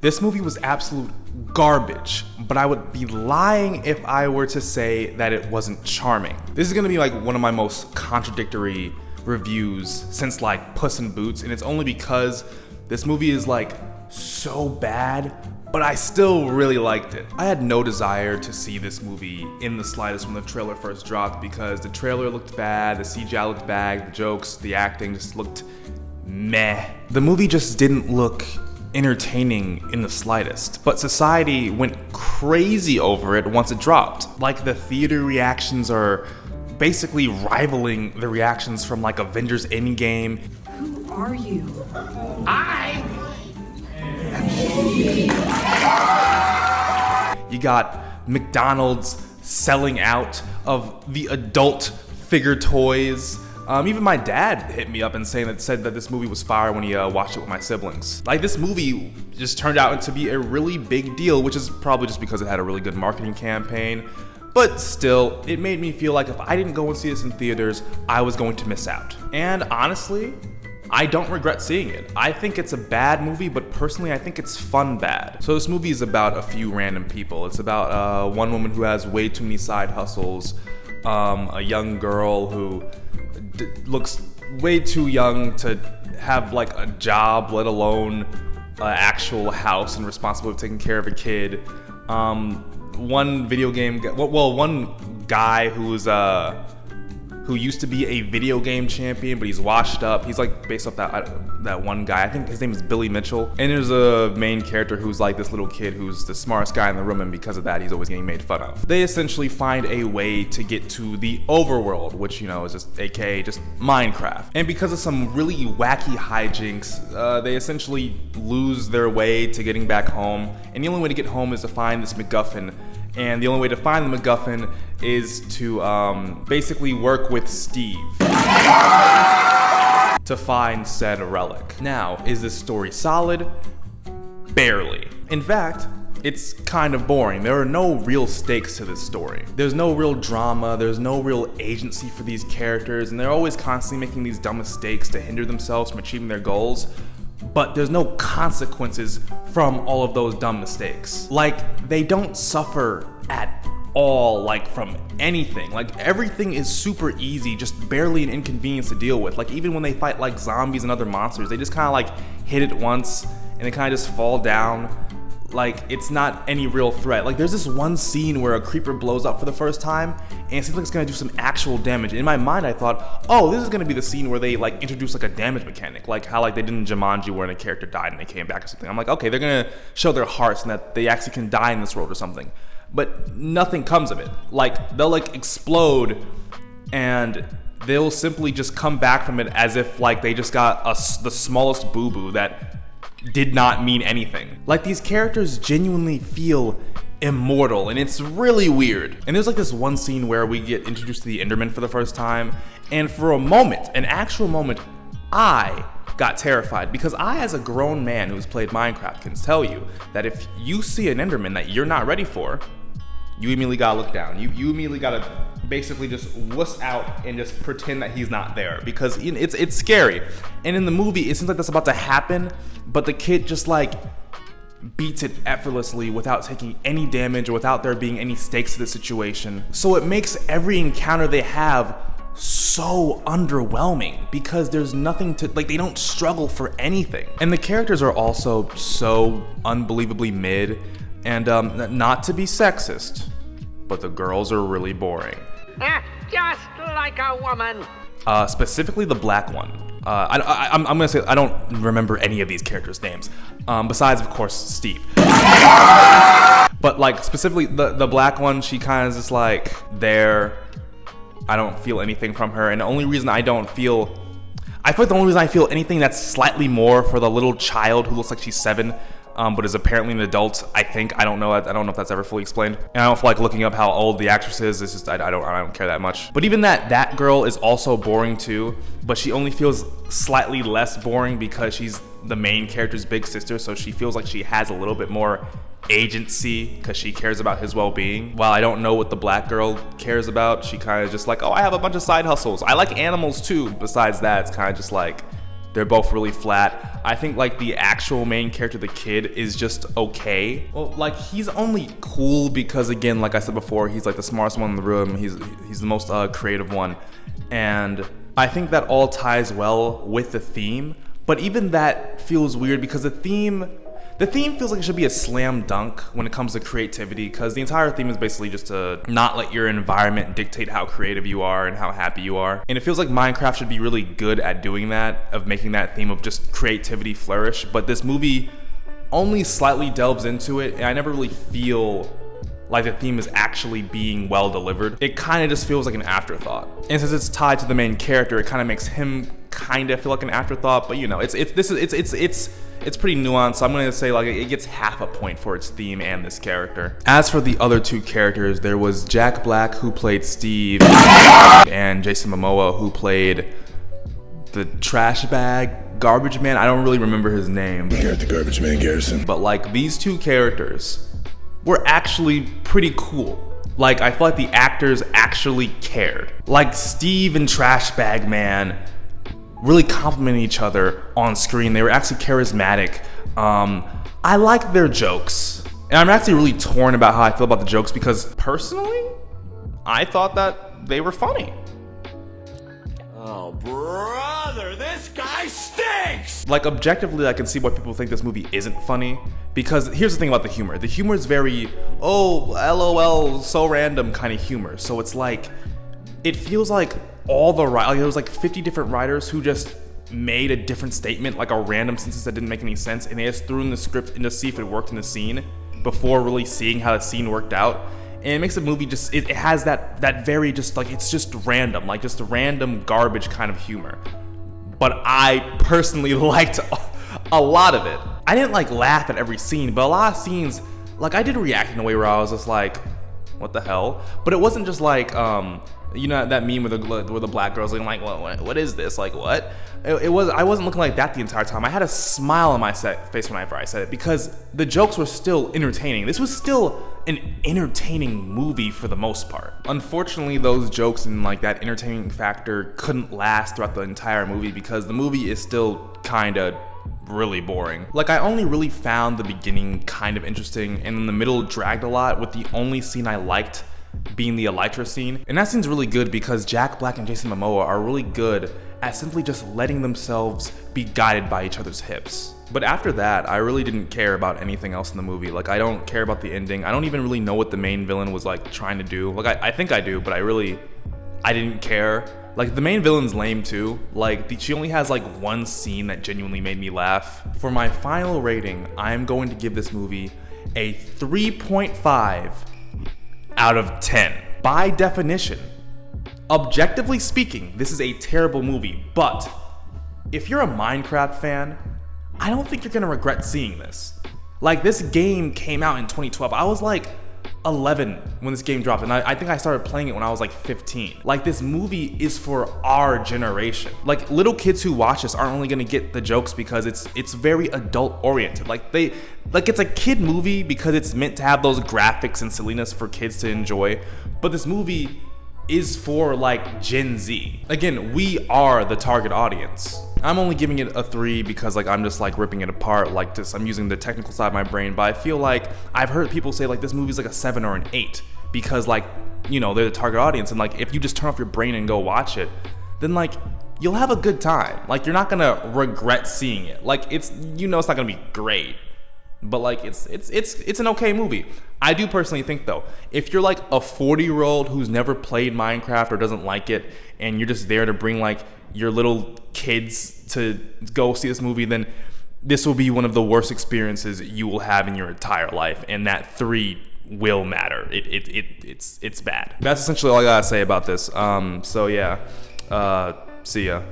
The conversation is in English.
This movie was absolute garbage, but I would be lying if I were to say that it wasn't charming. This is gonna be like one of my most contradictory reviews since like Puss in Boots, and it's only because this movie is like so bad, but I still really liked it. I had no desire to see this movie in the slightest when the trailer first dropped because the trailer looked bad, the CGI looked bad, the jokes, the acting just looked meh. The movie just didn't look entertaining in the slightest, but society went crazy over it once it dropped. Like the theater reactions are basically rivaling the reactions from like Avengers Endgame. Who are you? You got McDonald's selling out of the adult figure toys. Even my dad hit me up and said that this movie was fire when he watched it with my siblings. Like, this movie just turned out to be a really big deal, which is probably just because it had a really good marketing campaign. But still, it made me feel like if I didn't go and see this in theaters, I was going to miss out. And honestly, I don't regret seeing it. I think it's a bad movie, but personally, I think it's fun bad. So this movie is about a few random people. It's about one woman who has way too many side hustles, a young girl who looks way too young to have like a job, let alone an actual house and responsibility of taking care of a kid. One guy who used to be a video game champion, but he's washed up. He's like based off that one guy. I think his name is Billy Mitchell. And there's a main character who's like this little kid who's the smartest guy in the room, and because of that, he's always getting made fun of. They essentially find a way to get to the overworld, which, you know, is just AKA just Minecraft. And because of some really wacky hijinks, they essentially lose their way to getting back home. And the only way to get home is to find this MacGuffin. And the only way to find the MacGuffin is to basically work with Steve to find said relic. Now, is this story solid? Barely. In fact, it's kind of boring. There are no real stakes to this story. There's no real drama, there's no real agency for these characters, and they're always constantly making these dumb mistakes to hinder themselves from achieving their goals. But there's no consequences from all of those dumb mistakes. Like, they don't suffer at all, like, from anything. Like, everything is super easy, just barely an inconvenience to deal with. Like, even when they fight, like, zombies and other monsters, they just kind of, like, hit it once, and they kind of just fall down. Like, it's not any real threat. Like, there's this one scene where a creeper blows up for the first time, and it seems like it's gonna do some actual damage. In my mind, I thought, oh, this is gonna be the scene where they, like, introduce, like, a damage mechanic. Like, how, like, they did in Jumanji where a character died and they came back or something. I'm like, okay, they're gonna show their hearts and that they actually can die in this world or something. But nothing comes of it. Like, they'll, like, explode, and they'll simply just come back from it as if, like, they just got the smallest boo-boo that did not mean anything. Like, these characters genuinely feel immortal, and it's really weird. And there's like this one scene where we get introduced to the Enderman for the first time, and for a moment, an actual moment, I got terrified, because I, as a grown man who's played Minecraft, can tell you that if you see an Enderman that you're not ready for, you immediately gotta look down. You immediately gotta basically just wuss out and just pretend that he's not there, because it's scary. And in the movie, it seems like that's about to happen, but the kid just like beats it effortlessly without taking any damage or without there being any stakes to the situation. So it makes every encounter they have so underwhelming, because there's nothing to, like, they don't struggle for anything. And the characters are also so unbelievably mid. And not to be sexist, but the girls are really boring. Just like a woman. Specifically the black one. I'm gonna say I don't remember any of these characters' names, besides of course Steve. But like specifically the black one, she kind of just like there. I don't feel anything from her, and the only reason I feel like the only reason I feel anything that's slightly more for the little child who looks like she's 7. But is apparently an adult. I don't know if that's ever fully explained. And I don't feel like looking up how old the actress is. It's just I don't care that much. But even that girl is also boring too. But she only feels slightly less boring because she's the main character's big sister. So she feels like she has a little bit more agency because she cares about his well-being. While I don't know what the black girl cares about, she kind of just like, oh, I have a bunch of side hustles. I like animals too. Besides that, it's kind of just like, They're both really flat. I think like the actual main character, the kid, is just okay. Well, like he's only cool because, again, like I said before, he's like the smartest one in the room. He's the most creative one, and I think that all ties well with the theme. But even that feels weird because the theme feels like it should be a slam dunk when it comes to creativity, because the entire theme is basically just to not let your environment dictate how creative you are and how happy you are. And it feels like Minecraft should be really good at doing that, of making that theme of just creativity flourish. But this movie only slightly delves into it, and I never really feel like the theme is actually being well delivered. It kind of just feels like an afterthought. And since it's tied to the main character, it kind of makes him kind of feel like an afterthought. But you know, it's pretty nuanced. So I'm gonna say like it gets half a point for its theme and this character. As for the other two characters, there was Jack Black, who played Steve, and Jason Momoa, who played the trash bag garbage man. I don't really remember his name. Garrett the garbage man, Garrison. But like these two characters were actually pretty cool. Like I feel like the actors actually cared. Like Steve and Trash Bag Man really complimented each other on screen. They were actually charismatic. I like their jokes. And I'm actually really torn about how I feel about the jokes because personally, I thought that they were funny. Oh, brother, this guy stinks! Like objectively, I can see why people think this movie isn't funny, because here's the thing about the humor. The humor is very, oh, LOL, so random kind of humor. So it's like, it feels like all the there was like 50 different writers who just made a different statement, like a random sentence that didn't make any sense, and they just threw in the script and to see if it worked in the scene before really seeing how the scene worked out. And it makes the movie just, it has that very just like, it's just random, like just random garbage kind of humor. But I personally liked a lot of it. I didn't like laugh at every scene, but a lot of scenes, like I did react in a way where I was just like, what the hell? But it wasn't just like, you know that meme where the black girl's looking like, what is this? Like what? I wasn't looking like that the entire time. I had a smile on my face whenever I said it because the jokes were still entertaining. This was still an entertaining movie for the most part. Unfortunately, those jokes and like that entertaining factor couldn't last throughout the entire movie because the movie is still kinda really boring. Like I only really found the beginning kind of interesting, and then the middle dragged a lot, with the only scene I liked being the Elytra scene. And that scene's really good because Jack Black and Jason Momoa are really good at simply just letting themselves be guided by each other's hips. But after that, I really didn't care about anything else in the movie. Like I don't care about the ending. I don't even really know what the main villain was like trying to do. Like I think I do, but I didn't care. Like the main villain's lame too. Like she only has like one scene that genuinely made me laugh. For my final rating, I am going to give this movie a 3.5 out of 10. By definition, objectively speaking, this is a terrible movie, but if you're a Minecraft fan, I don't think you're gonna regret seeing this. Like this game came out in 2012. I was like 11 when this game dropped, and I think I started playing it when I was like 15. Like this movie is for our generation. Like little kids who watch this aren't only gonna get the jokes because it's very adult oriented. Like it's a kid movie because it's meant to have those graphics and silliness for kids to enjoy, but this movie is for like Gen Z. Again, we are the target audience. I'm only giving it a 3 because like I'm just like ripping it apart, like just I'm using the technical side of my brain, but I feel like I've heard people say like this movie's like a 7 or an 8 because like, you know, they're the target audience, and like if you just turn off your brain and go watch it, then like you'll have a good time. Like you're not gonna regret seeing it. Like it's, you know, it's not gonna be great, but like it's an okay movie. I do personally think though, if you're like a 40-year-old who's never played Minecraft or doesn't like it, and you're just there to bring like your little kids to go see this movie, then this will be one of the worst experiences you will have in your entire life, and that 3 will matter. It's bad. That's essentially all I gotta say about this. So yeah, see ya.